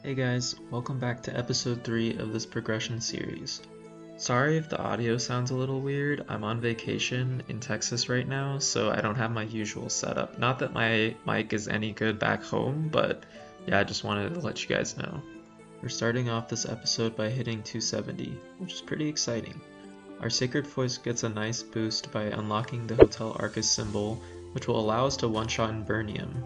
Hey guys, welcome back to episode 3 of this progression series. Sorry if the audio sounds a little weird, I'm on vacation in Texas right now, so I don't have my usual setup. Not that my mic is any good back home, but yeah, I just wanted to let you guys know. We're starting off this episode by hitting 270, which is pretty exciting. Our Sacred Voice gets a nice boost by unlocking the Hotel Arcus symbol, which will allow us to one-shot Invernium.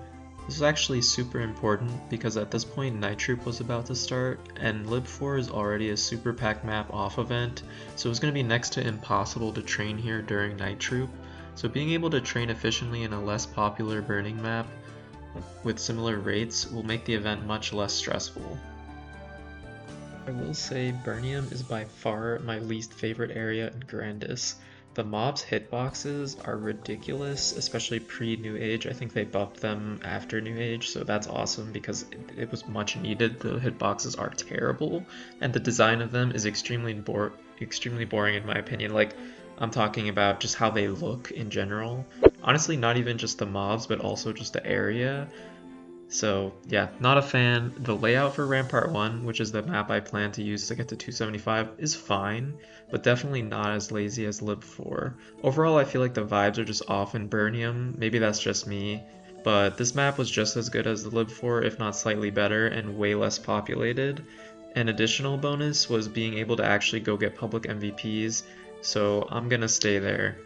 This is actually super important because at this point Night Troop was about to start, and Lib 4 is already a super pack map off event, so it's going to be next to impossible to train here during Night Troop. So being able to train efficiently in a less popular burning map with similar rates will make the event much less stressful. I will say Burnium is by far my least favorite area in Grandis. The mob's hitboxes are ridiculous, especially pre-New Age. I think they buffed them after New Age, so that's awesome because it was much needed. The hitboxes are terrible, and the design of them is extremely boring in my opinion. Like, I'm talking about just how they look in general. Honestly, not even just the mobs, but also just the area. So yeah, not a fan. The layout for Rampart 1, which is the map I plan to use to get to 275, is fine, but definitely not as lazy as Lib 4. Overall, I feel like the vibes are just off in Burnium. Maybe that's just me, but this map was just as good as the Lib 4, if not slightly better, and way less populated. An additional bonus was being able to actually go get public MVPs, so I'm gonna stay there,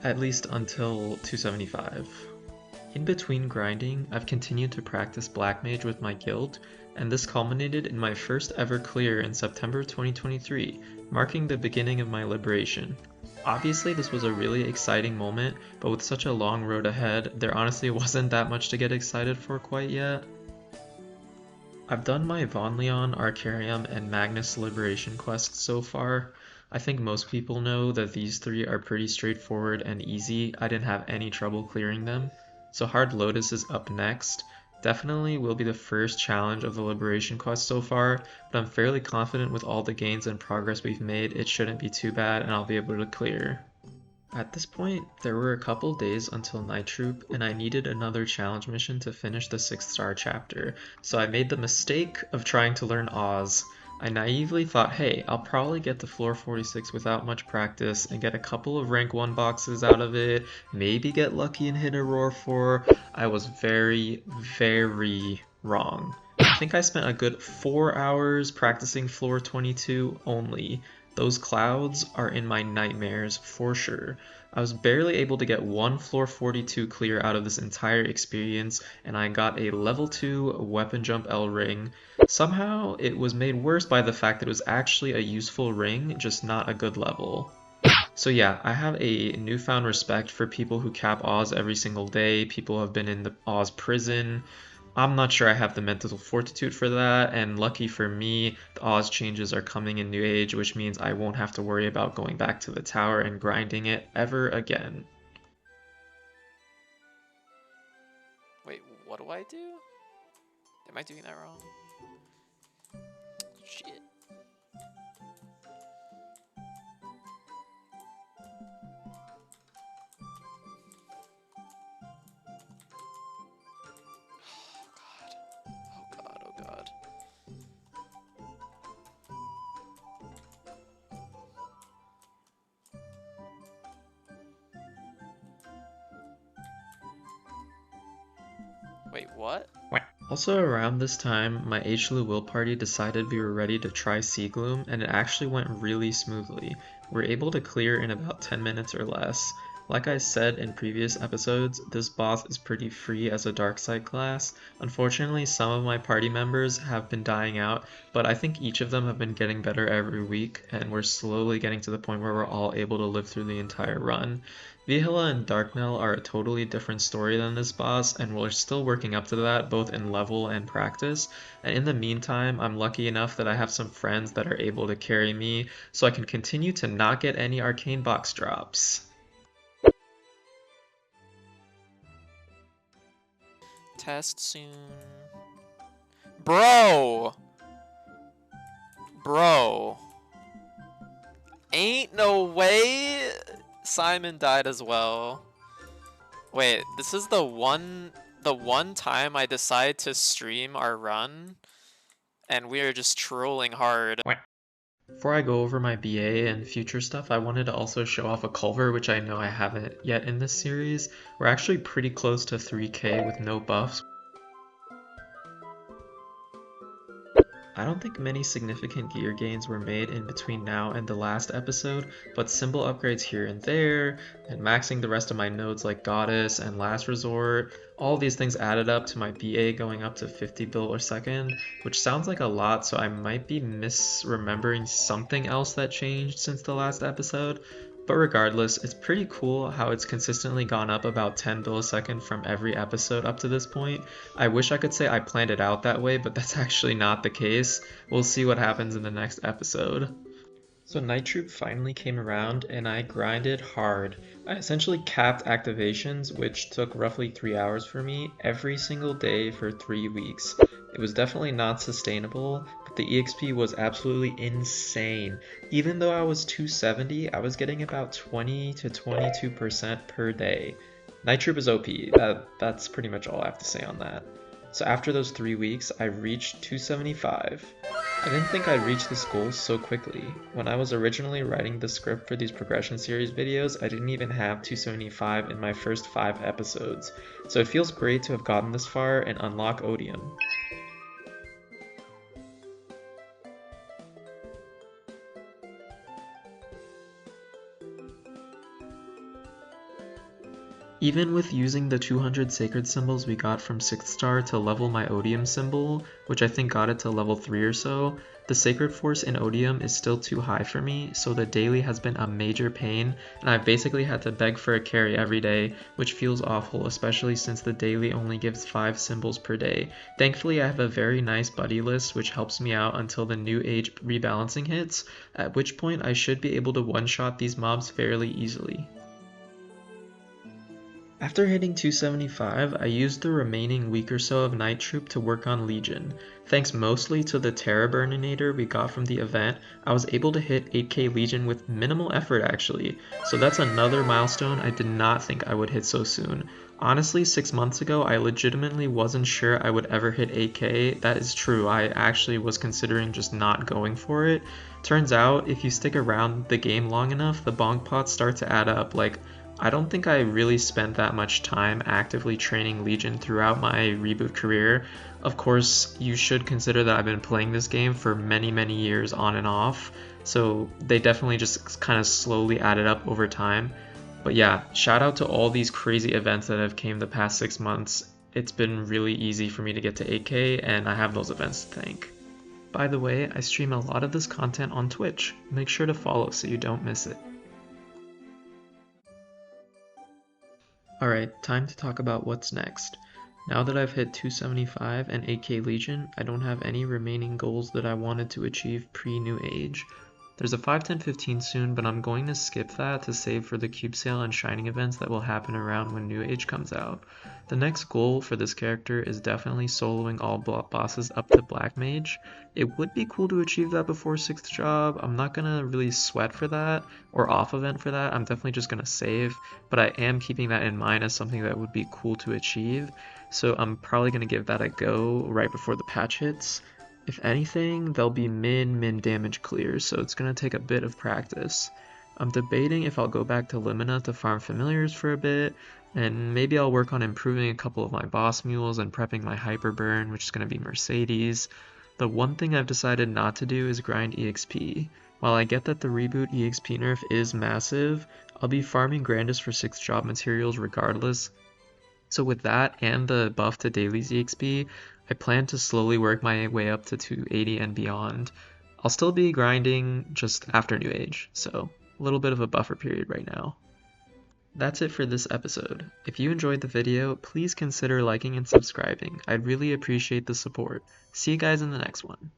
at least until 275. In between grinding, I've continued to practice Black Mage with my guild, and this culminated in my first ever clear in September 2023, marking the beginning of my liberation. Obviously this was a really exciting moment, but with such a long road ahead, there honestly wasn't that much to get excited for quite yet. I've done my Von Leon, Arcarium, and Magnus Liberation quests so far. I think most people know that these three are pretty straightforward and easy. I didn't have any trouble clearing them. So Hard Lotus is up next. Definitely will be the first challenge of the Liberation quest so far, but I'm fairly confident with all the gains and progress we've made, it shouldn't be too bad and I'll be able to clear. At this point, there were a couple days until Night Troop, and I needed another challenge mission to finish the 6th star chapter, so I made the mistake of trying to learn Oz. I naively thought, hey, I'll probably get to floor 46 without much practice and get a couple of rank 1 boxes out of it, maybe get lucky and hit a Roar 4. I was very, very wrong. I think I spent a good 4 hours practicing floor 22 only. Those clouds are in my nightmares for sure. I was barely able to get one floor 42 clear out of this entire experience, and I got a level 2 weapon jump L ring. Somehow it was made worse by the fact that it was actually a useful ring, just not a good level. So yeah, I have a newfound respect for people who cap Oz every single day. People have been in the Oz prison. I'm not sure I have the mental fortitude for that, and lucky for me, the Oz changes are coming in New Age, which means I won't have to worry about going back to the tower and grinding it ever again. Wait, what do I do? Am I doing that wrong? Shit. Oh god, oh god. Wait, what? Also around this time, my H-Lu Will party decided we were ready to try Sea Gloom, and it actually went really smoothly. We were able to clear in about 10 minutes or less. Like I said in previous episodes, this boss is pretty free as a dark side class. Unfortunately, some of my party members have been dying out, but I think each of them have been getting better every week, and we're slowly getting to the point where we're all able to live through the entire run. Vihila and Darknell are a totally different story than this boss, and we're still working up to that both in level and practice. And in the meantime, I'm lucky enough that I have some friends that are able to carry me, so I can continue to not get any arcane box drops. Test soon. Bro! Bro. Ain't no way Simon died as well. Wait, this is the one time I decide to stream our run and we are just trolling hard. Before I go over my BA and future stuff, I wanted to also show off a culver, which I know I haven't yet in this series. We're actually pretty close to 3k with no buffs. I don't think many significant gear gains were made in between now and the last episode, but symbol upgrades here and there, and maxing the rest of my nodes like Goddess and Last Resort, all these things added up to my BA going up to 50 bill a second, which sounds like a lot, so I might be misremembering something else that changed since the last episode. But regardless, it's pretty cool how it's consistently gone up about 10 bill a second from every episode up to this point. I wish I could say I planned it out that way, but that's actually not the case. We'll see what happens in the next episode. So Night Troop finally came around and I grinded hard. I essentially capped activations, which took roughly 3 hours for me, every single day for 3 weeks. It was definitely not sustainable, but the EXP was absolutely insane. Even though I was 270, I was getting about 20 to 22% per day. Night Troop is OP, that's pretty much all I have to say on that. So after those 3 weeks, I reached 275. I didn't think I'd reach this goal so quickly. When I was originally writing the script for these progression series videos, I didn't even have 275 in my first 5 episodes, so it feels great to have gotten this far and unlock Odium. Even with using the 200 sacred symbols we got from 6th star to level my Odium symbol, which I think got it to level 3 or so, the sacred force in Odium is still too high for me, so the daily has been a major pain, and I've basically had to beg for a carry every day, which feels awful, especially since the daily only gives 5 symbols per day. Thankfully I have a very nice buddy list which helps me out until the new age rebalancing hits, at which point I should be able to one-shot these mobs fairly easily. After hitting 275, I used the remaining week or so of Night Troop to work on Legion. Thanks mostly to the Terra Burninator we got from the event, I was able to hit 8k Legion with minimal effort actually, so that's another milestone I did not think I would hit so soon. Honestly, 6 months ago, I legitimately wasn't sure I would ever hit 8k. That is true, I actually was considering just not going for it. Turns out, if you stick around the game long enough, the bonk pots start to add up. Like, I don't think I really spent that much time actively training Legion throughout my reboot career. Of course, you should consider that I've been playing this game for many years on and off, so they definitely just kind of slowly added up over time. But yeah, shout out to all these crazy events that have came the past 6 months. It's been really easy for me to get to 8k, and I have those events to thank. By the way, I stream a lot of this content on Twitch. Make sure to follow so you don't miss it. Alright, time to talk about what's next. Now that I've hit 275 and 8k Legion, I don't have any remaining goals that I wanted to achieve pre-New Age. There's a 5, 10, 15 soon, but I'm going to skip that to save for the cube sale and shining events that will happen around when New Age comes out. The next goal for this character is definitely soloing all bosses up to Black Mage. It would be cool to achieve that before 6th job. I'm not gonna really sweat for that or off event for that. I'm definitely just gonna save, but I am keeping that in mind as something that would be cool to achieve. So I'm probably gonna give that a go right before the patch hits. If anything, they'll be min damage clears, so it's going to take a bit of practice. I'm debating if I'll go back to Limina to farm familiars for a bit, and maybe I'll work on improving a couple of my boss mules and prepping my hyper burn, which is going to be Mercedes. The one thing I've decided not to do is grind EXP. While I get that the reboot EXP nerf is massive, I'll be farming Grandis for 6th job materials regardless. So with that and the buff to dailies EXP, I plan to slowly work my way up to 280 and beyond. I'll still be grinding just after New Age, so a little bit of a buffer period right now. That's it for this episode. If you enjoyed the video, please consider liking and subscribing. I'd really appreciate the support. See you guys in the next one.